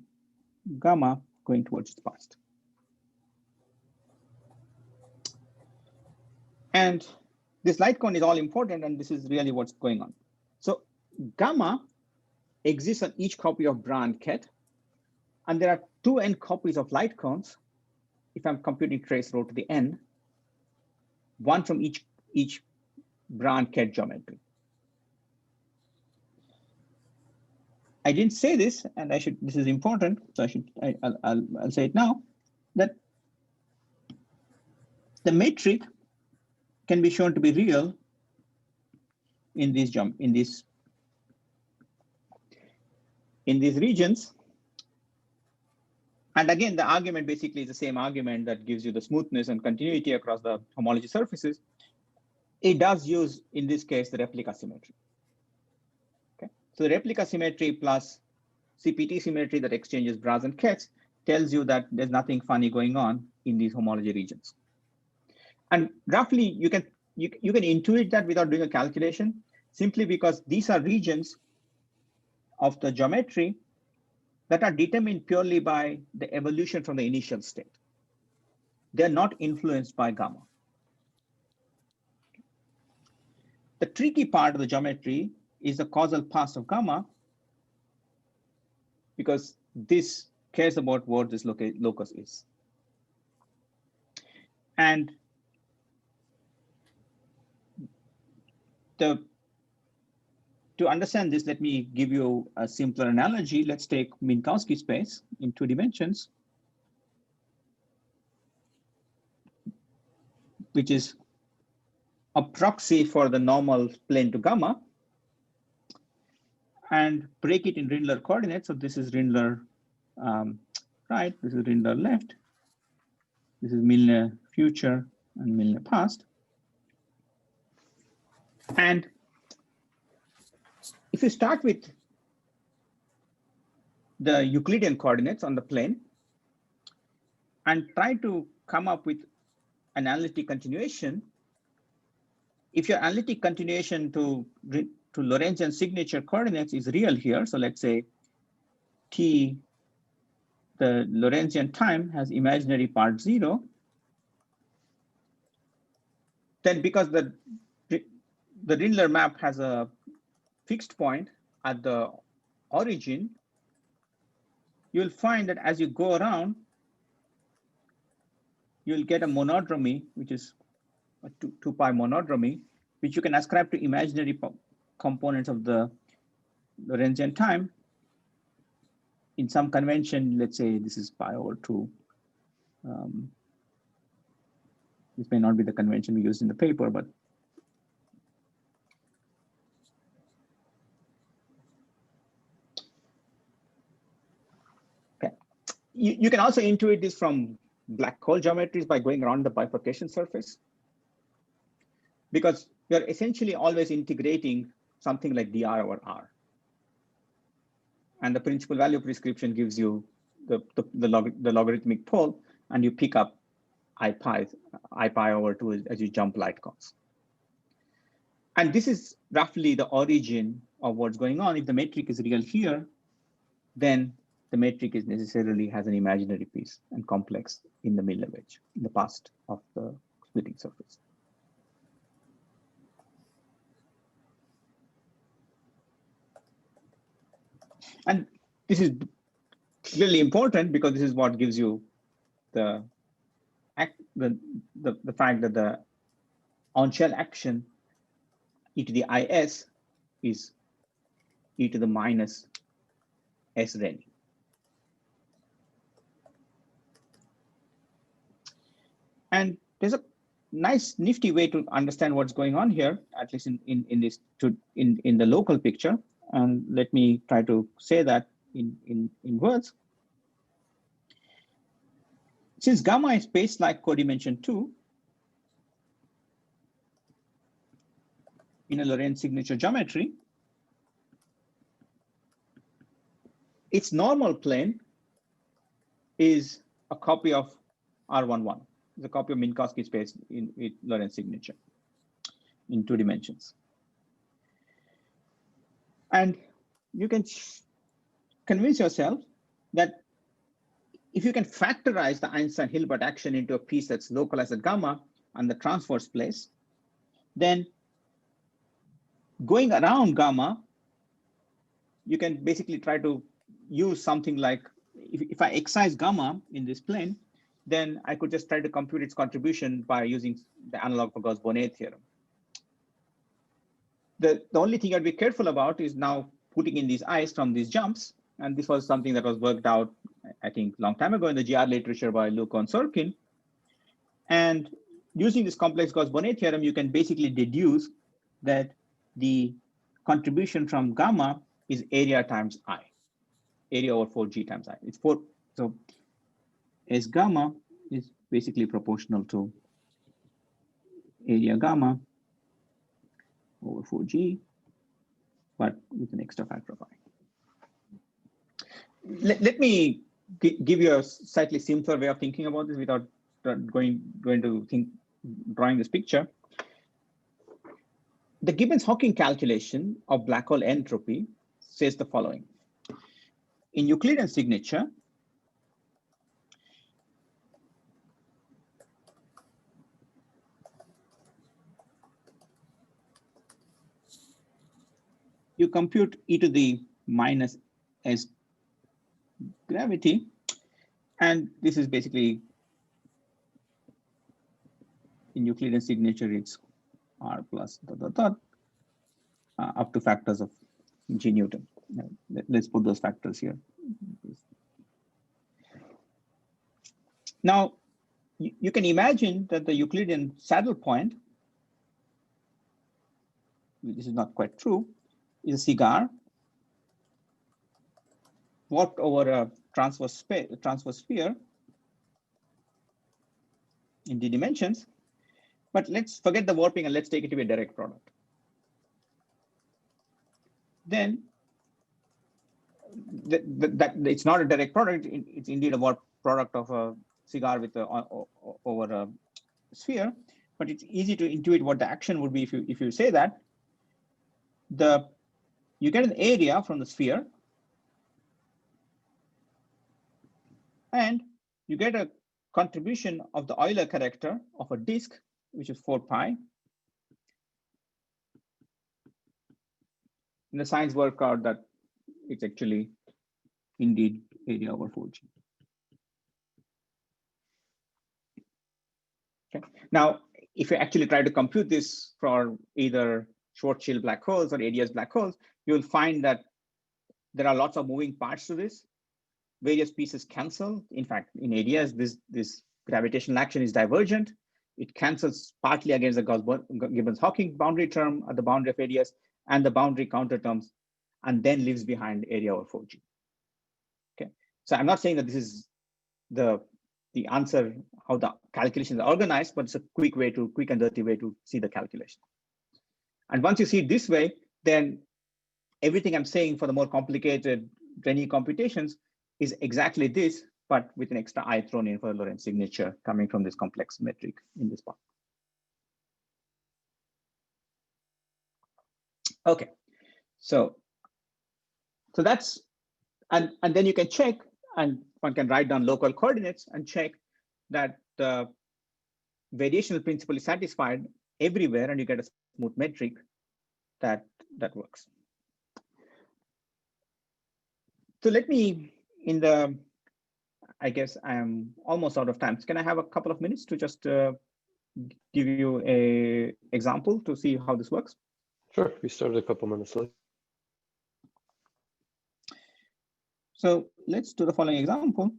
gamma going towards its past. And this light cone is all important, and this is really what's going on. So gamma exists on each copy of Bra and Ket, and there are 2n copies of light cones if I'm computing trace rho to the n. one from each branch ket geometry. I didn't say this, and I should. This is important, so I'll say it now. That the metric can be shown to be real in these regions. And again, the argument basically is the same argument that gives you the smoothness and continuity across the homology surfaces. It does use, in this case, the replica symmetry. Okay, so the replica symmetry plus CPT symmetry that exchanges bras and kets tells you that there's nothing funny going on in these homology regions. And roughly, you can intuit that without doing a calculation, simply because these are regions of the geometry that are determined purely by the evolution from the initial state. They're not influenced by gamma. The tricky part of the geometry is the causal past of gamma, because this cares about what this locus is. And to understand this, let me give you a simpler analogy. Let's take Minkowski space in 2 dimensions, which is a proxy for the normal plane to gamma, and break it in Rindler coordinates. So this is Rindler right, this is Rindler left, this is Milne future and Milne past. And if you start with the Euclidean coordinates on the plane and try to come up with an analytic continuation, if your analytic continuation to Lorentzian signature coordinates is real here, so let's say t, the Lorentzian time has imaginary part 0, then because the Rindler map has a fixed point at the origin, you'll find that as you go around, you'll get a monodromy, which is a 2 pi monodromy, which you can ascribe to imaginary components of the Lorentzian time. In some convention, let's say this is pi over 2. This may not be the convention we used in the paper, but okay. You can also intuit this from black hole geometries by going around the bifurcation surface, because you're essentially always integrating something like dr over r. And the principal value prescription gives you the logarithmic pole, and you pick up I pi over 2 as you jump light cones. And this is roughly the origin of what's going on. If the metric is real here, then the metric is necessarily has an imaginary piece and complex in the Milne wedge, in the past of the splitting surface. And this is clearly important because this is what gives you the fact that the on-shell action e to the is is e to the minus s Reni. And there's a nice nifty way to understand what's going on here, at least in the local picture. And let me try to say that in words. Since gamma is space-like codimension 2 in a Lorentz signature geometry, its normal plane is a copy of R11. It's a copy of Minkowski space in Lorentz signature in 2 dimensions. And you can convince yourself that if you can factorize the Einstein-Hilbert action into a piece that's localized at gamma and the transverse place, then going around gamma, you can basically try to use something like, if I excise gamma in this plane, then I could just try to compute its contribution by using the analog for Gauss-Bonnet theorem. The only thing I'd be careful about is now putting in these i's from these jumps. And this was something that was worked out, I think, a long time ago in the GR literature by Luko and Sorkin. And using this complex Gauss-Bonnet theorem, you can basically deduce that the contribution from gamma is area times I, area over 4G times I. It's 4. So S gamma is basically proportional to area gamma over 4G, but with an extra factor of I. Let me give you a slightly simpler way of thinking about this without drawing this picture. The Gibbons-Hawking calculation of black hole entropy says the following. In Euclidean signature, you compute e to the minus s gravity, and this is basically in Euclidean signature, it's r plus up to factors of g Newton. Let's put those factors here. Now, you can imagine that the Euclidean saddle point, this is not quite true, is a cigar warped over a transverse sphere in d dimensions. But let's forget the warping and let's take it to be a direct product. Then it's not a direct product. It's indeed a warp product of a cigar with over a sphere. But it's easy to intuit what the action would be if you say that. You get an area from the sphere, and you get a contribution of the Euler character of a disk, which is 4 pi. And the signs work out that it's actually indeed area over 4G. Okay. Now, if you actually try to compute this for either Schwarzschild black holes or ADS black holes, you'll find that there are lots of moving parts to this. Various pieces cancel. In fact, in ADS, this gravitational action is divergent. It cancels partly against the Gibbons-Hawking boundary term at the boundary of ADS and the boundary counter terms, and then leaves behind area over 4G. Okay, so I'm not saying that this is the answer, how the calculations are organized, but it's a quick and dirty way to see the calculation. And once you see it this way, then everything I'm saying for the more complicated Renyi computations is exactly this, but with an extra I thrown in for the Lorentz signature coming from this complex metric in this part. Okay, so that's, and then you can check, and one can write down local coordinates and check that the variational principle is satisfied everywhere, and you get a smooth metric that works. So let me, I guess I'm almost out of time. So can I have a couple of minutes to just give you an example to see how this works? Sure, we started a couple minutes late. So let's do the following example.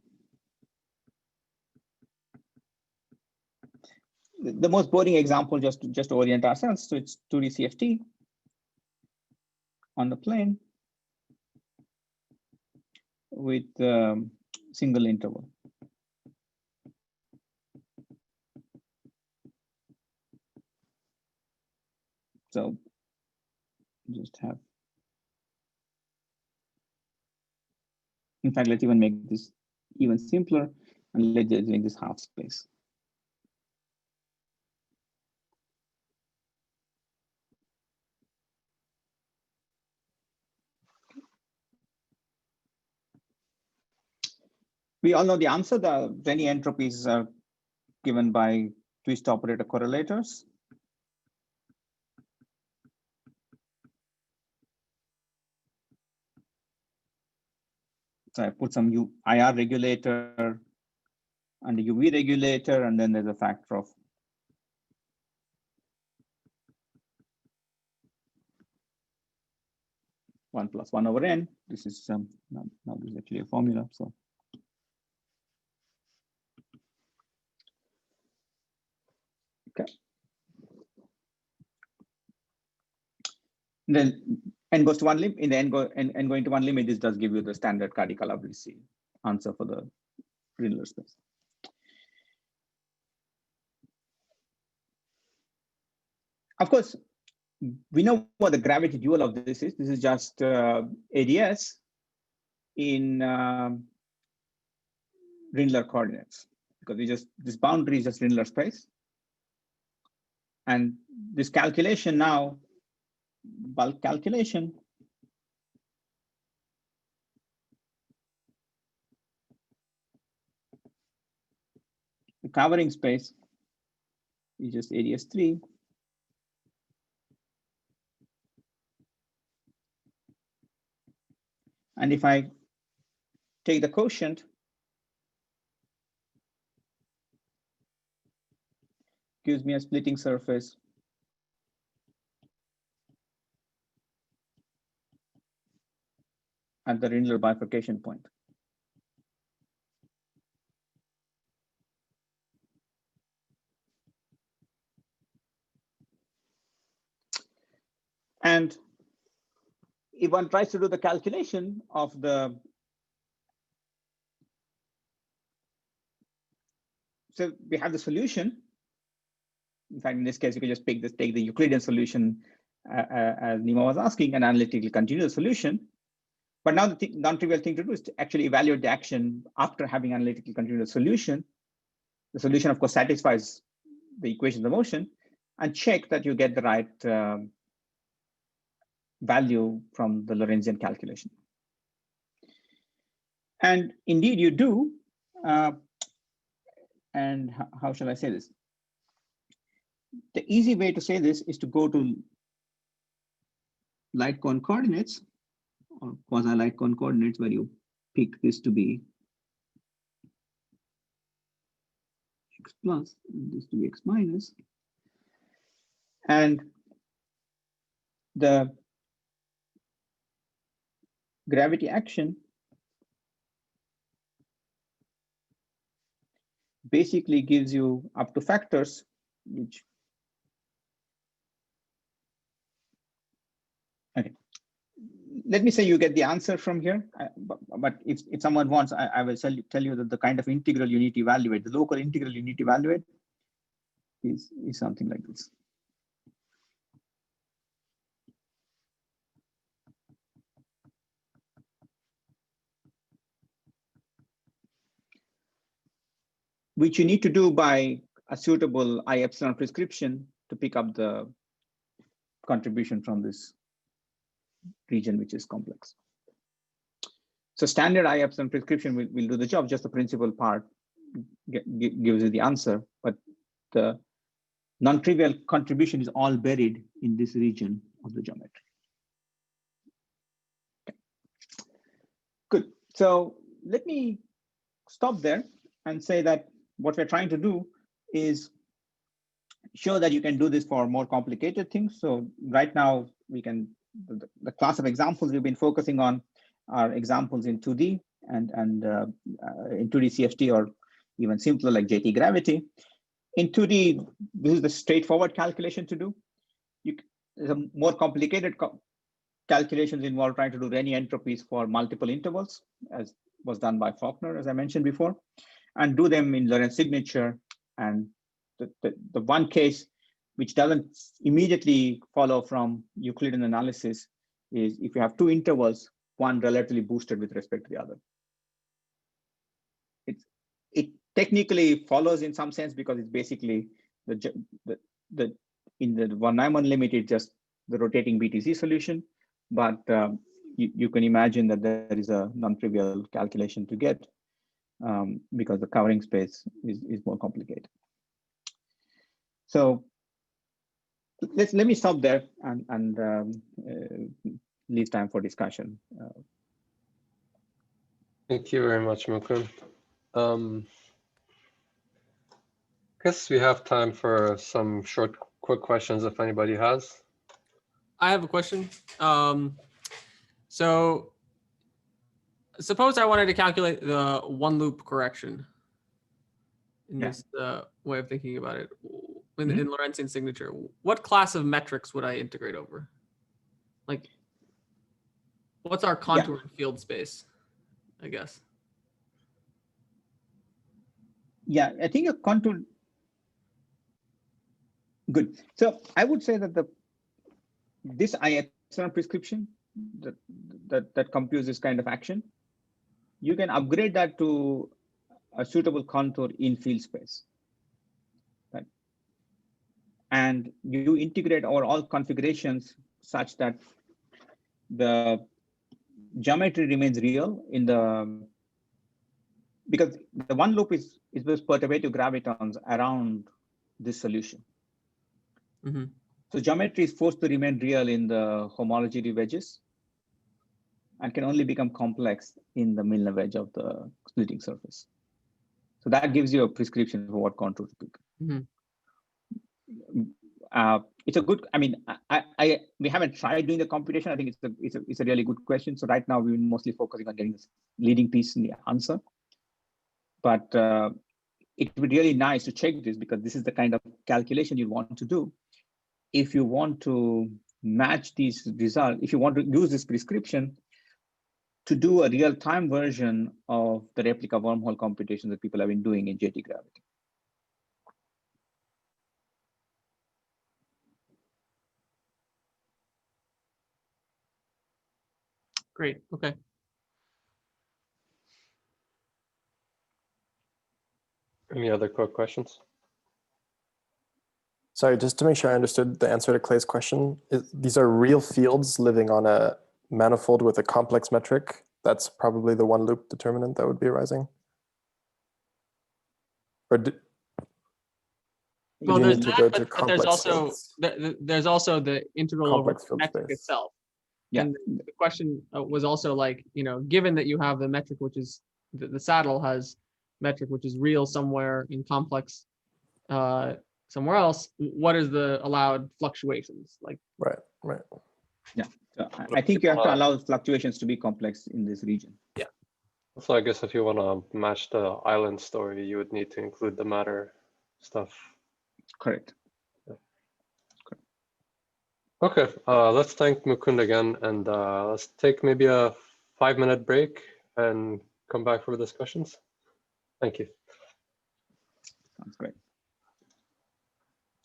The most boring example, just to orient ourselves. So it's 2D CFT on the plane with single interval. So just have, in fact, let's even make this even simpler, and let's just make this half space. We all know the answer. The Renyi entropies are given by twist operator correlators. So I put some IR regulator and the UV regulator, and then there's a factor of 1 plus 1 over n. This is now this is actually a formula. So okay. Then n goes to one limit. In the n going to one limit, this does give you the standard Kadi-Calabrese answer for the Rindler space. Of course, we know what the gravity dual of this is. This is just ADS in Rindler coordinates, because we just, this boundary is just Rindler space. And this calculation now, bulk calculation, the covering space is just ADS3. And if I take the quotient, gives me a splitting surface at the Rindler bifurcation point. And if one tries to do the calculation of the, so we have the solution. In fact, in this case, you can just take the Euclidean solution as Nima was asking, and analytically continue the solution. But now the non-trivial thing to do is to actually evaluate the action after having analytically continued the solution. The solution, of course, satisfies the equation of motion, and check that you get the right value from the Lorentzian calculation. And indeed you do. And how shall I say this? The easy way to say this is to go to light cone coordinates, or quasi-light cone coordinates, where you pick this to be x plus and this to be x minus. And the gravity action basically gives you up to factors, which, okay. Let me say you get the answer from here, but if someone wants, I will tell you that the kind of integral you need to evaluate, the local integral you need to evaluate is something like this. Which you need to do by a suitable I epsilon prescription to pick up the contribution from this region, which is complex. So standard I epsilon prescription will do the job, just the principal part gives you the answer, but the non-trivial contribution is all buried in this region of the geometry. Okay. Good, so let me stop there and say that what we're trying to do is show that you can do this for more complicated things. So right now we can, the class of examples we've been focusing on are examples in 2D and in 2D CFT, or even simpler like JT gravity. In 2D, this is the straightforward calculation to do. There's a more complicated calculations involve trying to do Renyi entropies for multiple intervals, as was done by Faulkner, as I mentioned before, and do them in Lorentz signature. And the one case which doesn't immediately follow from Euclidean analysis is if you have two intervals, one relatively boosted with respect to the other. It technically follows in some sense because it's basically in the von Neumann limit, it's just the rotating BTC solution. But you can imagine that there is a non-trivial calculation to get because the covering space is more complicated. So let me stop there and leave time for discussion. Thank you very much, Mukund. guess we have time for some short, quick questions if anybody has. I have a question. So suppose I wanted to calculate the one loop correction in Yeah. this way of thinking about it in Lorentzian signature. What class of metrics would I integrate over? Like, what's our contour and field space, I guess? Yeah, I think a contour. Good. So I would say that this epsilon prescription that computes this kind of action, you can upgrade that to a suitable contour in field space. Right? And you integrate over all configurations such that the geometry remains real in the, because the one loop is with perturbative gravitons around this solution. Mm-hmm. So geometry is forced to remain real in the homology wedges and can only become complex in the Milnor wedge of the splitting surface. So that gives you a prescription for what contour to pick. Mm-hmm. It's a good, I mean, we haven't tried doing the computation. I think it's a really good question. So right now we're mostly focusing on getting this leading piece in the answer. But it would be really nice to check this, because this is the kind of calculation you want to do. If you want to match these results, if you want to use this prescription to do a real-time version of the replica wormhole computation that people have been doing in JT gravity. Great. Okay. Any other quick questions? Sorry, just to make sure I understood the answer to Clay's question, these are real fields living on a manifold with a complex metric. That's probably the one loop determinant that would be arising. Or Well, you there's need to that, go to but there's complex also fields. there's also the integral over Complex field metric space. itself. Yeah. And the question was also like, given that you have the metric, which is the saddle has metric, which is real somewhere in complex somewhere else, what is the allowed fluctuations like? Right. Yeah, so I think you have to allow fluctuations to be complex in this region. Yeah. So I guess if you want to match the island story, you would need to include the matter stuff. Correct. Okay, let's thank Mukund again, and let's take maybe a 5-minute break and come back for discussions. Thank you. Sounds great.